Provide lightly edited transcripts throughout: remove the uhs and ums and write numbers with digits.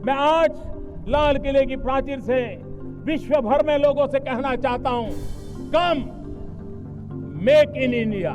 मैं आज लाल किले की प्राचीर से विश्व भर में लोगों से कहना चाहता हूं, कम मेक इन इंडिया।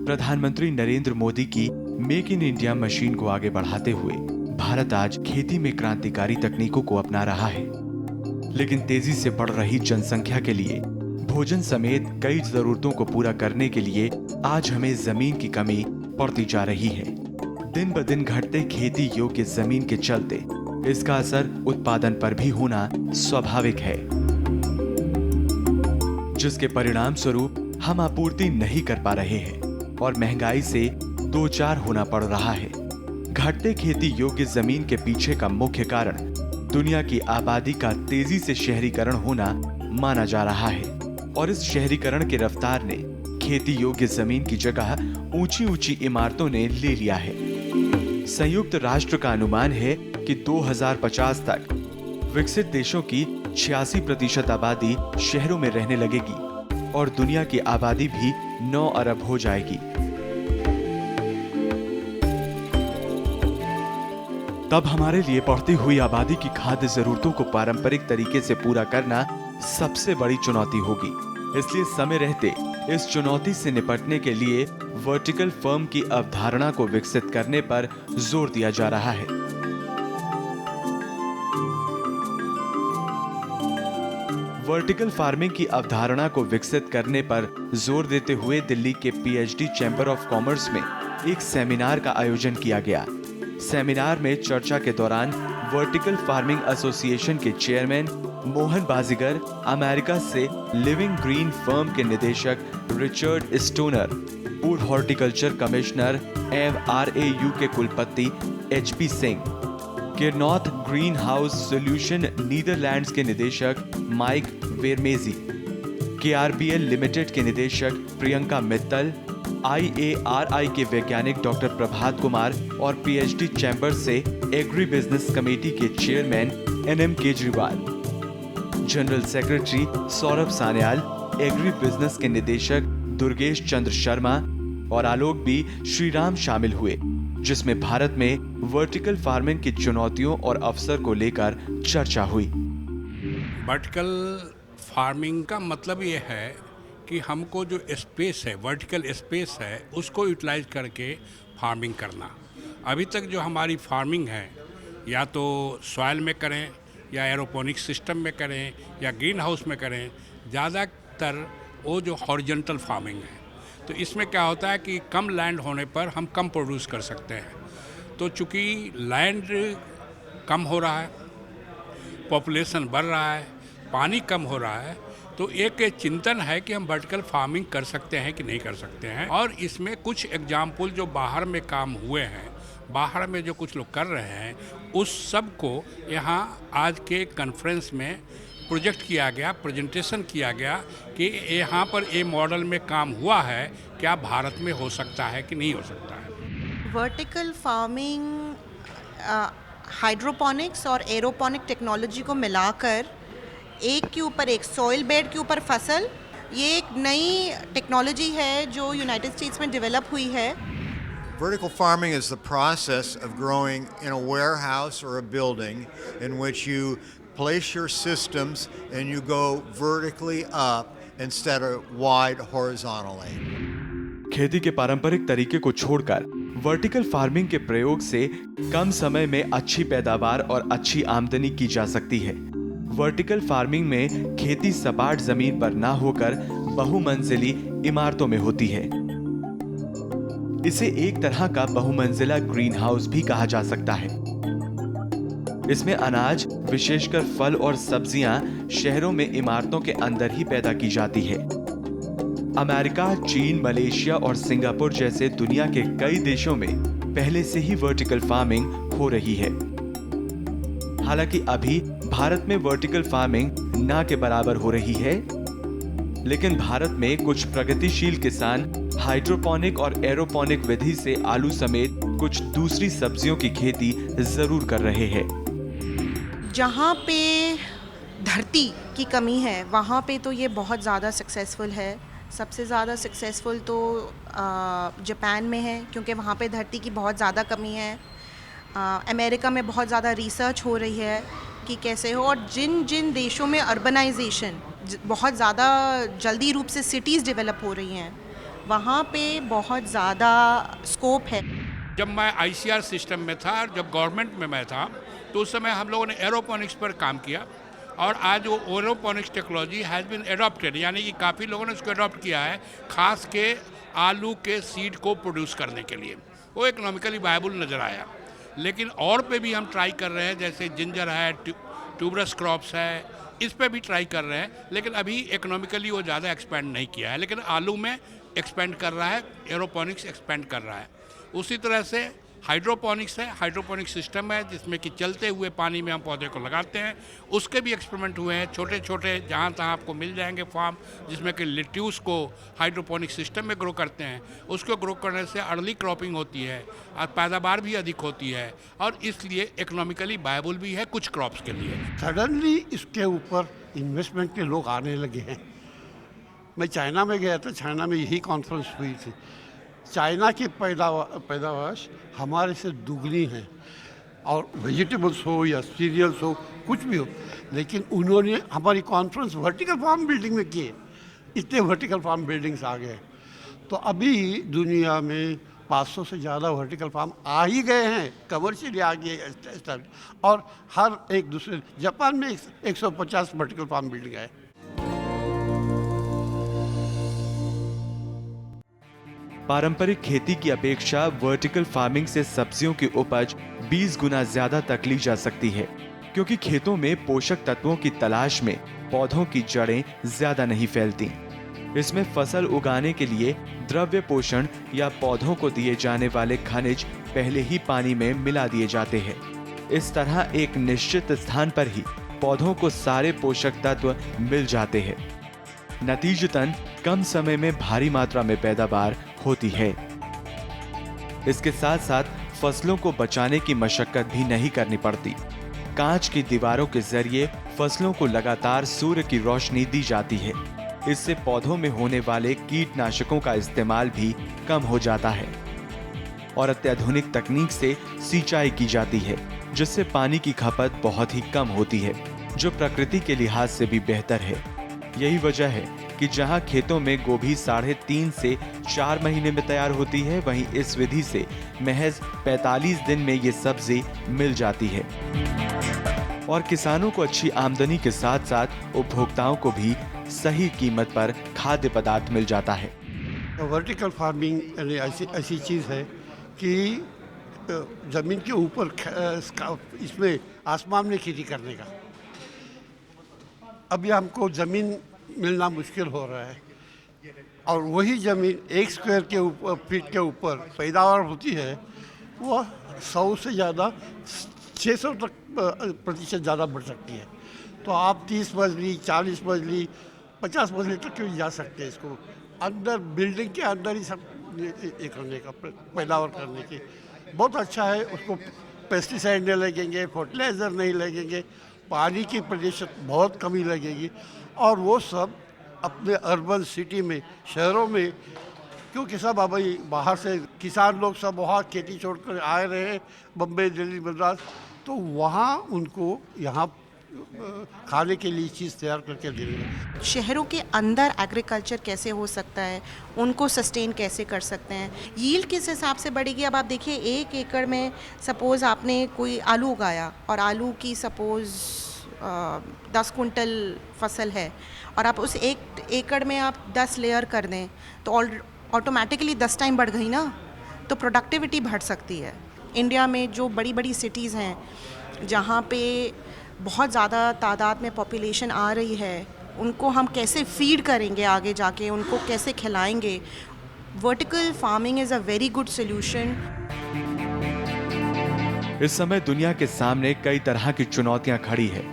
प्रधानमंत्री नरेंद्र मोदी की मेक इन इंडिया मशीन को आगे बढ़ाते हुए भारत आज खेती में क्रांतिकारी तकनीकों को अपना रहा है। लेकिन तेजी से बढ़ रही जनसंख्या के लिए भोजन समेत कई जरूरतों को पूरा करने के लिए आज हमें जमीन की कमी पड़ती जा रही है। दिन ब दिन घटते खेती योग्य जमीन के चलते इसका असर उत्पादन पर भी होना स्वाभाविक है, जिसके परिणाम स्वरूप हम आपूर्ति नहीं कर पा रहे हैं और महंगाई से दो चार होना पड़ रहा है। घटते खेती योग्य जमीन के पीछे का मुख्य कारण दुनिया की आबादी का तेजी से शहरीकरण होना माना जा रहा है और इस शहरीकरण की रफ्तार ने खेती योग्य जमीन की जगह ऊंची ऊंची इमारतों ने ले लिया है। संयुक्त राष्ट्र का अनुमान है कि 2050 तक विकसित देशों की 86% आबादी शहरों में रहने लगेगी और दुनिया की आबादी भी 9 अरब हो जाएगी। तब हमारे लिए बढ़ती हुई आबादी की खाद्य जरूरतों को पारंपरिक तरीके से पूरा करना सबसे बड़ी चुनौती होगी। इसलिए समय रहते इस चुनौती से निपटने के लिए वर्टिकल फार्म की अवधारणा को विकसित करने पर जोर दिया जा रहा है। वर्टिकल फार्मिंग की अवधारणा को विकसित करने पर जोर देते हुए दिल्ली के पीएचडी चैंबर ऑफ कॉमर्स में एक सेमिनार का आयोजन किया गया। सेमिनार में चर्चा के दौरान वर्टिकल फार्मिंग एसोसिएशन के चेयरमैन मोहन बाजीगर, अमेरिका से लिविंग ग्रीन फर्म के निदेशक Richard Stoner, food horticulture commissioner MRAU के कुलपति HP सिंह, किरनॉथ ग्रीन हाउस सॉल्यूशन नीदरलैंड्स के निदेशक माइक वेरमेजी, KRBL लिमिटेड के निदेशक प्रियंका मित्तल, IARI के वैज्ञानिक डॉक्टर प्रभात कुमार और PhD चैम्बर से एग्री बिजनेस कमेटी के chairman NM Kejriwal, general secretary Saurabh Sanyal, agri business के निदेशक दुर्गेश चंद्र शर्मा और आलोक बी श्रीराम शामिल हुए, जिसमें भारत में वर्टिकल फार्मिंग की चुनौतियों और अवसर को लेकर चर्चा हुई। वर्टिकल फार्मिंग का मतलब ये है कि हमको जो स्पेस है, वर्टिकल स्पेस है, उसको यूटिलाइज करके फार्मिंग करना। अभी तक जो हमारी फार्मिंग है, या तो सॉइल में करें या एरोपोनिक सिस्टम में करें या ग्रीन हाउस में करें, ज़्यादातर वो जो हॉरिजॉन्टल फार्मिंग है। तो इसमें क्या होता है कि कम लैंड होने पर हम कम प्रोड्यूस कर सकते हैं। तो चूँकि लैंड कम हो रहा है, पॉपुलेशन बढ़ रहा है, पानी कम हो रहा है, तो एक चिंतन है कि हम वर्टिकल फार्मिंग कर सकते हैं कि नहीं कर सकते हैं। और इसमें कुछ एग्जाम्पल जो बाहर में काम हुए हैं, बाहर में जो कुछ लोग कर रहे हैं, उस सब को यहाँ आज के कॉन्फ्रेंस में प्रोजेक्ट किया गया, प्रेजेंटेशन किया गया कि यहाँ पर ये मॉडल में काम हुआ है, क्या भारत में हो सकता है कि नहीं हो सकता है। वर्टिकल फार्मिंग हाइड्रोपोनिक्स और एरोपोनिक टेक्नोलॉजी को मिलाकर एक के ऊपर एक सॉइल बेड के ऊपर फसल, ये एक नई टेक्नोलॉजी है जो यूनाइटेड स्टेट्स में डेवलप हुई है। Vertical farming is the process of growing in a warehouse or a building in which you place your systems and you go vertically up instead of wide horizontally. खेती के पारंपरिक तरीके को छोड़कर vertical farming के प्रयोग से कम समय में अच्छी पैदावार और अच्छी आमदनी की जा सकती है। वर्टिकल फार्मिंग में खेती सपाट जमीन पर ना होकर बहुमंजिली इमारतों में होती है। इसे एक तरह का बहुमंजिला ग्रीन हाउस भी कहा जा सकता है। इसमें अनाज, विशेषकर फल और सब्जियां शहरों में इमारतों के अंदर ही पैदा की जाती है। अमेरिका, चीन, मलेशिया और सिंगापुर जैसे दुनिया के कई देशों में पहले से ही वर्टिकल फार्मिंग हो रही है। हालांकि अभी भारत में वर्टिकल फार्मिंग ना के बराबर हो रही है, लेकिन भारत में कुछ प्रगतिशील किसान हाइड्रोपोनिक और एरोपोनिक विधि से आलू समेत कुछ दूसरी सब्जियों की खेती जरूर कर रहे हैं। जहाँ पे धरती की कमी है वहाँ पे तो ये बहुत ज़्यादा सक्सेसफुल है। सबसे ज़्यादा सक्सेसफुल तो जापान में है, क्योंकि वहाँ पे धरती की बहुत ज़्यादा कमी है। अमेरिका में बहुत ज़्यादा रिसर्च हो रही है कि कैसे हो, और जिन जिन देशों में अर्बनाइजेशन बहुत ज़्यादा जल्दी रूप से सिटीज़ डेवलप हो रही हैं, वहाँ पे बहुत ज़्यादा स्कोप है। जब मैं आईसीआर सिस्टम में था और जब गवर्नमेंट में मैं था तो उस समय हम लोगों ने एरोपोनिक्स पर काम किया, और आज वो aeroponics technology has been adopted, यानी कि काफ़ी लोगों ने उसको अडॉप्ट किया है, खास के आलू के सीड को प्रोड्यूस करने के लिए। वो इकोनॉमिकली वायबल नज़र आया। लेकिन और पे भी हम ट्राई कर रहे हैं, जैसे जिंजर है, ट्यूबरस क्रॉप्स है, इस पे भी ट्राई कर रहे हैं, लेकिन अभी इकोनॉमिकली वो ज़्यादा एक्सपेंड नहीं किया है। लेकिन आलू में एक्सपेंड कर रहा है, एरोपोनिक्स एक्सपेंड कर रहा है। उसी तरह से हाइड्रोपोनिक्स है, हाइड्रोपोनिक सिस्टम है जिसमें कि चलते हुए पानी में हम पौधे को लगाते हैं। उसके भी एक्सपेरिमेंट हुए हैं, छोटे छोटे जहाँ तहाँ आपको मिल जाएंगे फार्म, जिसमें कि लिट्यूस को हाइड्रोपोनिक सिस्टम में ग्रो करते हैं। उसको ग्रो करने से अर्ली क्रॉपिंग होती है और पैदावार भी अधिक होती है, और इसलिए इकोनॉमिकली वायबल भी है कुछ क्रॉप्स के लिए। सडनली इसके ऊपर इन्वेस्टमेंट के लोग आने लगे हैं। मैं चाइना में गया था, चाइना में यही कॉन्फ्रेंस हुई थी। चाइना की पैदावार हमारे से दुगनी है, और वेजिटेबल्स हो या सीरियल्स हो, कुछ भी हो, लेकिन उन्होंने हमारी कॉन्फ्रेंस वर्टिकल फार्म बिल्डिंग में की। इतने वर्टिकल फार्म बिल्डिंग्स आ गए, तो अभी दुनिया में 500 से ज़्यादा वर्टिकल फार्म आ ही गए हैं, कमर्शियली आ गए, और हर एक दूसरे, जापान में 150 वर्टिकल फार्म बिल्डिंग है। पारंपरिक खेती की अपेक्षा वर्टिकल फार्मिंग से सब्जियों की उपज 20 गुना ज्यादा तक ली जा सकती है, क्योंकि खेतों में पोषक तत्वों की तलाश में पौधों की जड़ें ज्यादा नहीं फैलती। इसमें फसल उगाने के लिए द्रव्य पोषण या पौधों को दिए जाने वाले खनिज पहले ही पानी में मिला दिए जाते हैं। इस तरह एक निश्चित स्थान पर ही पौधों को सारे पोषक तत्व मिल जाते हैं। नतीजतन कम समय में भारी मात्रा में पैदावार होती है। इसके साथ साथ फसलों को बचाने की मशक्कत भी नहीं करनी पड़ती। कांच की दीवारों के जरिए फसलों को लगातार सूर्य की रोशनी दी जाती है। इससे पौधों में होने वाले कीटनाशकों का इस्तेमाल भी कम हो जाता है, और अत्याधुनिक तकनीक से सिंचाई की जाती है, जिससे पानी की खपत बहुत ही कम होती है, जो प्रकृति के लिहाज से भी बेहतर है। यही वजह है कि जहां खेतों में गोभी 3.5 से 4 महीने में तैयार होती है, वहीं इस विधि से महज 45 दिन में ये सब्जी मिल जाती है, और किसानों को अच्छी आमदनी के साथ साथ उपभोक्ताओं को भी सही कीमत पर खाद्य पदार्थ मिल जाता है। वर्टिकल फार्मिंग ऐसी चीज़ है कि ज़मीन के ऊपर इसमें आसमान में खेती करने का, अभी हमको ज़मीन मिलना मुश्किल हो रहा है, और वही ज़मीन 1 स्क्वायर के ऊपर फीट के ऊपर पैदावार होती है, वो 100 से ज़्यादा 600 तक प्रतिशत ज़्यादा बढ़ सकती है। तो आप 30 मजली, 40 मजली, 50 मजली तक क्यों जा सकते हैं। इसको अंदर बिल्डिंग के अंदर ही सब ये करने का, पैदावार करने की बहुत अच्छा है। उसको पेस्टिसाइड नहीं लगेंगे, फर्टिलाइज़र नहीं लगेंगे, पानी की प्रतिशत बहुत कमी लगेगी, और वो सब अपने अर्बन सिटी में, शहरों में, क्योंकि सब अभी बाहर से किसान लोग सब वहाँ खेती छोड़कर आए रहे हैं, बम्बई, दिल्ली, मद्रास, तो वहाँ उनको यहाँ खाने के लिए चीज़ तैयार करके दे रहे हैं। शहरों के अंदर एग्रीकल्चर कैसे हो सकता है, उनको सस्टेन कैसे कर सकते हैं, यील्ड किस हिसाब से बढ़ेगी। अब आप देखिए 1 एकड़ में सपोज़ आपने कोई आलू उगाया, और आलू की सपोज़ 10 कुंटल फसल है, और आप उस 1 एकड़ में आप 10 लेयर कर दें, तो ऑटोमेटिकली 10 टाइम बढ़ गई ना, तो प्रोडक्टिविटी बढ़ सकती है। इंडिया में जो बड़ी बड़ी सिटीज़ हैं, जहाँ पे बहुत ज़्यादा तादाद में पॉपुलेशन आ रही है, उनको हम कैसे फीड करेंगे आगे जाके, उनको कैसे खिलाएंगे। Vertical farming is a very good solution. इस समय दुनिया के सामने कई तरह की चुनौतियां खड़ी है।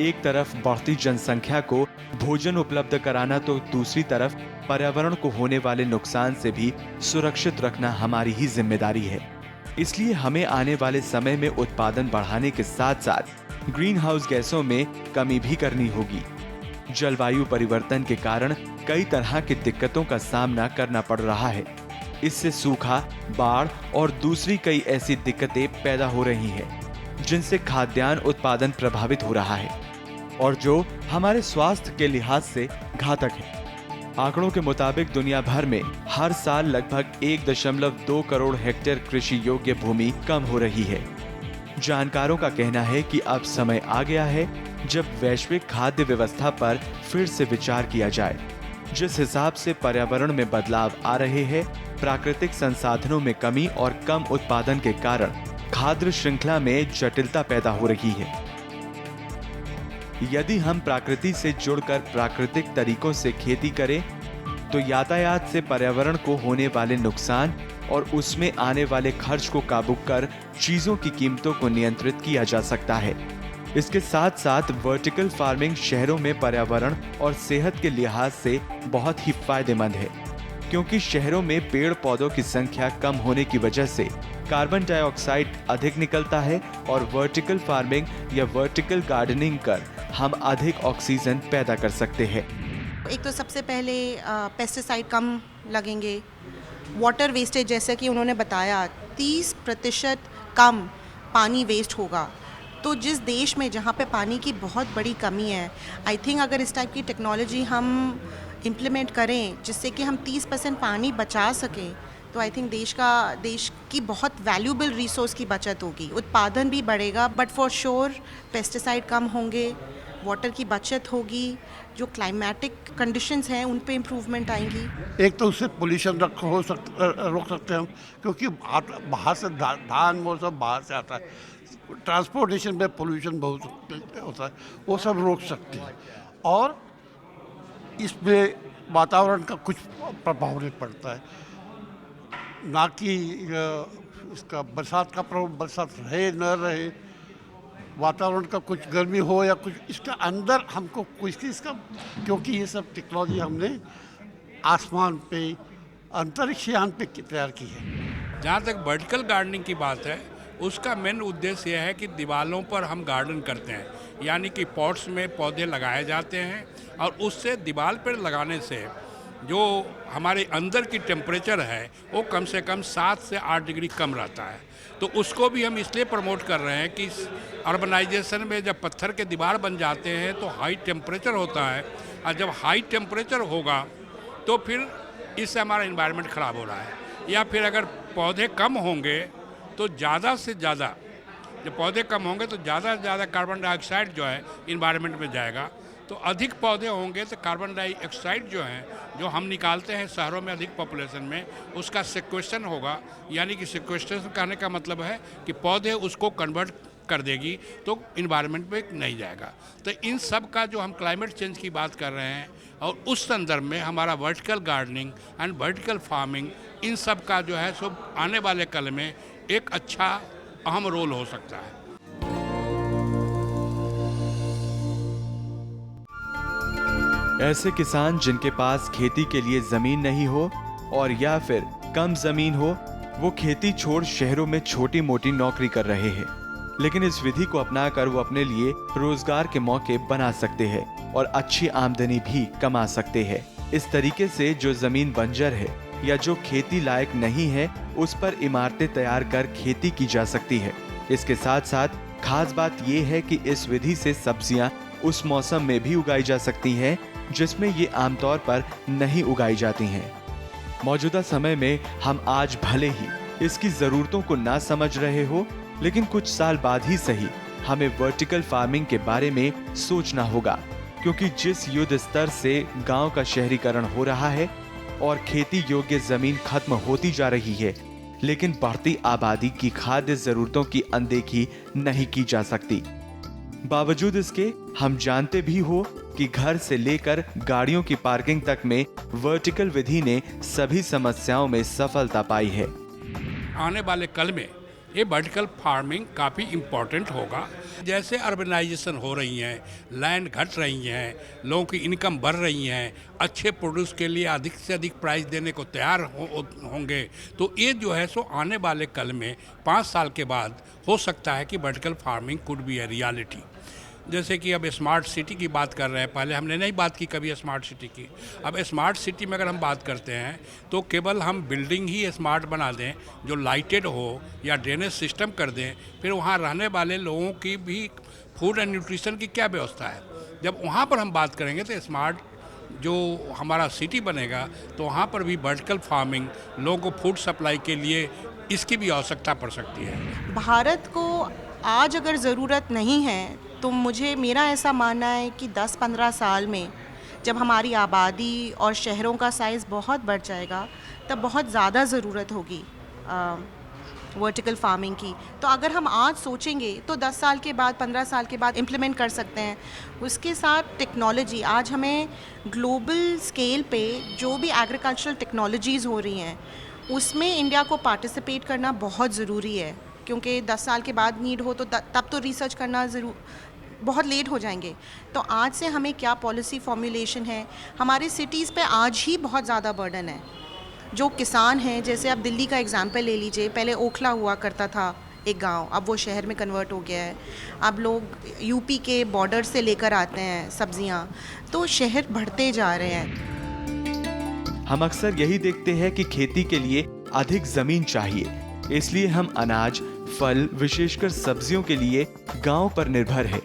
एक तरफ बढ़ती जनसंख्या को भोजन उपलब्ध कराना, तो दूसरी तरफ पर्यावरण को होने वाले नुकसान से भी सुरक्षित रखना हमारी ही जिम्मेदारी है। इसलिए हमें आने वाले समय में उत्पादन बढ़ाने के साथ साथ ग्रीन हाउस गैसों में कमी भी करनी होगी। जलवायु परिवर्तन के कारण कई तरह की दिक्कतों का सामना करना पड़ रहा है। इससे सूखा, बाढ़ और दूसरी कई ऐसी दिक्कतें पैदा हो रही हैं, जिनसे खाद्यान्न उत्पादन प्रभावित हो रहा है और जो हमारे स्वास्थ्य के लिहाज से घातक है। आंकड़ों के मुताबिक दुनिया भर में हर साल लगभग 1.2 करोड़ हेक्टेयर कृषि योग्य भूमि कम हो रही है। जानकारों का कहना है कि अब समय आ गया है जब वैश्विक खाद्य व्यवस्था पर फिर से विचार किया जाए। जिस हिसाब से पर्यावरण में बदलाव आ रहे हैं, प्राकृतिक संसाधनों में कमी और कम उत्पादन के कारण खाद्य श्रृंखला में जटिलता पैदा हो रही है। यदि हम प्रकृति से जुड़कर प्राकृतिक तरीकों से खेती करें, तो यातायात से पर्यावरण को होने वाले नुकसान और उसमें आने वाले खर्च को काबू कर चीजों की कीमतों को नियंत्रित किया जा सकता है। इसके साथ साथ वर्टिकल फार्मिंग शहरों में पर्यावरण और सेहत के लिहाज से बहुत ही फायदेमंद है, क्योंकि शहरों में पेड़ पौधों की संख्या कम होने की वजह से कार्बन डाइऑक्साइड अधिक निकलता है और वर्टिकल फार्मिंग या वर्टिकल गार्डनिंग कर हम अधिक ऑक्सीजन पैदा कर सकते हैं। एक तो सबसे पहले पेस्टिसाइड कम लगेंगे, वाटर वेस्टेज जैसा कि उन्होंने बताया 30% कम पानी वेस्ट होगा। तो जिस देश में जहाँ पे पानी की बहुत बड़ी कमी है, आई थिंक अगर इस टाइप की टेक्नोलॉजी हम इम्प्लीमेंट करें जिससे कि हम 30% पानी बचा सकें, तो आई थिंक देश की बहुत वैल्यूबल रिसोर्स की बचत होगी, उत्पादन भी बढ़ेगा। बट फॉर श्योर पेस्टिसाइड कम होंगे, वाटर की बचत होगी, जो क्लाइमेटिक कंडीशंस हैं उन पे इम्प्रूवमेंट आएंगी। एक तो उससे पोल्यूशन रोक सकते हैं हम, क्योंकि बाहर से धान वो सब बाहर से आता है, ट्रांसपोर्टेशन में पोल्यूशन बहुत होता है, वो सब रोक सकते हैं। और इसमें वातावरण का कुछ प्रभाव नहीं पड़ता है, ना कि इसका बरसात का प्रभाव, बरसात रहे न रहे, वातावरण का कुछ गर्मी हो या कुछ इसका अंदर हमको कुछ इसका, क्योंकि ये सब टेक्नोलॉजी हमने आसमान पे अंतरिक्ष यान पे तैयार की है। जहाँ तक वर्टिकल गार्डनिंग की बात है, उसका मेन उद्देश्य यह है कि दीवारों पर हम गार्डन करते हैं, यानी कि पॉट्स में पौधे लगाए जाते हैं और उससे दीवार पर लगाने से जो हमारे अंदर की टेम्परेचर है वो कम से कम 7 से 8 डिग्री कम रहता है। तो उसको भी हम इसलिए प्रमोट कर रहे हैं कि अर्बनाइजेशन में जब पत्थर के दीवार बन जाते हैं तो हाई टेम्परेचर होता है, और जब हाई टेम्परेचर होगा तो फिर इससे हमारा इन्वायरमेंट ख़राब हो रहा है। या फिर अगर पौधे कम होंगे तो ज़्यादा से ज़्यादा, जब पौधे कम होंगे तो ज़्यादा से ज़्यादा कार्बन डाइऑक्साइड जो है इन्वायरमेंट में जाएगा। तो अधिक पौधे होंगे तो कार्बन डाइऑक्साइड जो है, जो हम निकालते हैं शहरों में अधिक पॉपुलेशन में, उसका सिक्वेस्ट्रेशन होगा। यानी कि सिक्वेस्ट्रेशन कहने का मतलब है कि पौधे उसको कन्वर्ट कर देगी तो इन्वायरमेंट में नहीं जाएगा। तो इन सब का जो हम क्लाइमेट चेंज की बात कर रहे हैं, और उस संदर्भ में हमारा vertical gardening and vertical farming, इन सब का जो है सो आने वाले कल में एक अच्छा अहम रोल हो सकता है। ऐसे किसान जिनके पास खेती के लिए जमीन नहीं हो और या फिर कम जमीन हो, वो खेती छोड़ शहरों में छोटी मोटी नौकरी कर रहे हैं, लेकिन इस विधि को अपनाकर वो अपने लिए रोजगार के मौके बना सकते हैं और अच्छी आमदनी भी कमा सकते हैं। इस तरीके से जो जमीन बंजर है या जो खेती लायक नहीं है, उस पर इमारतें तैयार कर खेती की जा सकती है। इसके साथ साथ खास बात यह है कि इस विधि से सब्जियां उस मौसम में भी उगाई जा सकती हैं जिसमें ये आमतौर पर नहीं उगाई जाती हैं। मौजूदा समय में हम आज भले ही इसकी जरूरतों को ना समझ रहे हो, लेकिन कुछ साल बाद ही सही हमें वर्टिकल फार्मिंग के बारे में सोचना होगा, क्योंकि जिस युद्ध स्तर से गांव का शहरीकरण हो रहा है और खेती योग्य जमीन खत्म होती जा रही है, लेकिन बढ़ती आबादी की खाद्य जरूरतों की अनदेखी नहीं की जा सकती। बावजूद इसके हम जानते भी हो कि घर से लेकर गाड़ियों की पार्किंग तक में वर्टिकल विधि ने सभी समस्याओं में सफलता पाई है। आने वाले कल में ये वर्टिकल फार्मिंग काफ़ी इम्पोर्टेंट होगा। जैसे अर्बनाइजेशन हो रही है, लैंड घट रही हैं, लोगों की इनकम बढ़ रही हैं, अच्छे प्रोड्यूस के लिए अधिक से अधिक प्राइस देने को तैयार होंगे, तो ये जो है सो आने वाले कल में 5 साल के बाद हो सकता है कि vertical farming could be a reality. जैसे कि अब स्मार्ट सिटी की बात कर रहे हैं, पहले हमने नहीं बात की कभी स्मार्ट सिटी की। अब स्मार्ट सिटी में अगर हम बात करते हैं तो केवल हम बिल्डिंग ही स्मार्ट बना दें जो लाइटेड हो या ड्रेनेज सिस्टम कर दें, फिर वहाँ रहने वाले लोगों की भी फूड एंड न्यूट्रिशन की क्या व्यवस्था है। जब वहाँ पर हम बात करेंगे तो स्मार्ट जो हमारा सिटी बनेगा तो वहाँ पर भी वर्टिकल फार्मिंग लोगों को फूड सप्लाई के लिए इसकी भी आवश्यकता पड़ सकती है। भारत को आज अगर ज़रूरत नहीं है तो मेरा ऐसा मानना है कि 10-15 साल में जब हमारी आबादी और शहरों का साइज़ बहुत बढ़ जाएगा तब बहुत ज़्यादा ज़रूरत होगी वर्टिकल फार्मिंग की। तो अगर हम आज सोचेंगे तो 10 साल के बाद 15 साल के बाद इम्प्लीमेंट कर सकते हैं। उसके साथ टेक्नोलॉजी, आज हमें ग्लोबल स्केल पे जो भी एग्रीकल्चरल टेक्नोलॉजीज़ हो रही हैं उसमें इंडिया को पार्टिसिपेट करना बहुत ज़रूरी है, क्योंकि 10 साल के बाद नीड हो तो तब तो रिसर्च करना बहुत लेट हो जाएंगे। तो आज से हमें क्या पॉलिसी फॉर्मुलेशन है, हमारे सिटीज़ पे आज ही बहुत ज़्यादा बर्डन है। जो किसान हैं, जैसे आप दिल्ली का एग्जांपल ले लीजिए, पहले ओखला हुआ करता था एक गांव, अब वो शहर में कन्वर्ट हो गया है। अब लोग यूपी के बॉर्डर से लेकर आते हैं सब्जियां, तो शहर बढ़ते जा रहे हैं। हम अक्सर यही देखते हैं कि खेती के लिए अधिक जमीन चाहिए, इसलिए हम अनाज, फल, विशेषकर सब्जियों के लिए गांव पर निर्भर है।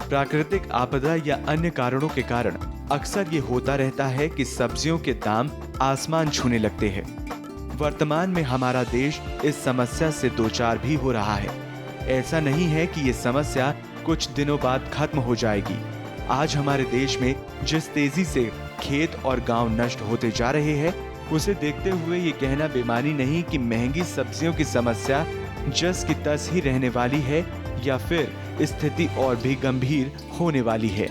प्राकृतिक आपदा या अन्य कारणों के कारण अक्सर ये होता रहता है कि सब्जियों के दाम आसमान छूने लगते हैं। वर्तमान में हमारा देश इस समस्या से दो चार भी हो रहा है। ऐसा नहीं है कि ये समस्या कुछ दिनों बाद खत्म हो जाएगी। आज हमारे देश में जिस तेजी से खेत और गांव नष्ट होते जा रहे हैं, उसे देखते हुए ये कहना बेमानी नहीं कि महंगी सब्जियों की समस्या जस की तस ही रहने वाली है या फिर स्थिति और भी गंभीर होने वाली है।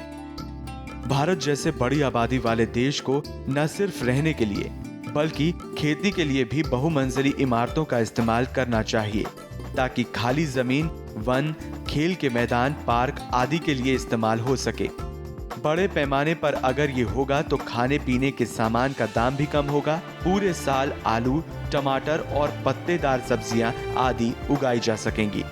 भारत जैसे बड़ी आबादी वाले देश को न सिर्फ रहने के लिए बल्कि खेती के लिए भी बहुमंजिली इमारतों का इस्तेमाल करना चाहिए, ताकि खाली जमीन, वन, खेल के मैदान, पार्क आदि के लिए इस्तेमाल हो सके। बड़े पैमाने पर अगर ये होगा तो खाने पीने के सामान का दाम भी कम होगा। पूरे साल आलू, टमाटर और पत्तेदार सब्जियां आदि उगाई जा सकेंगी।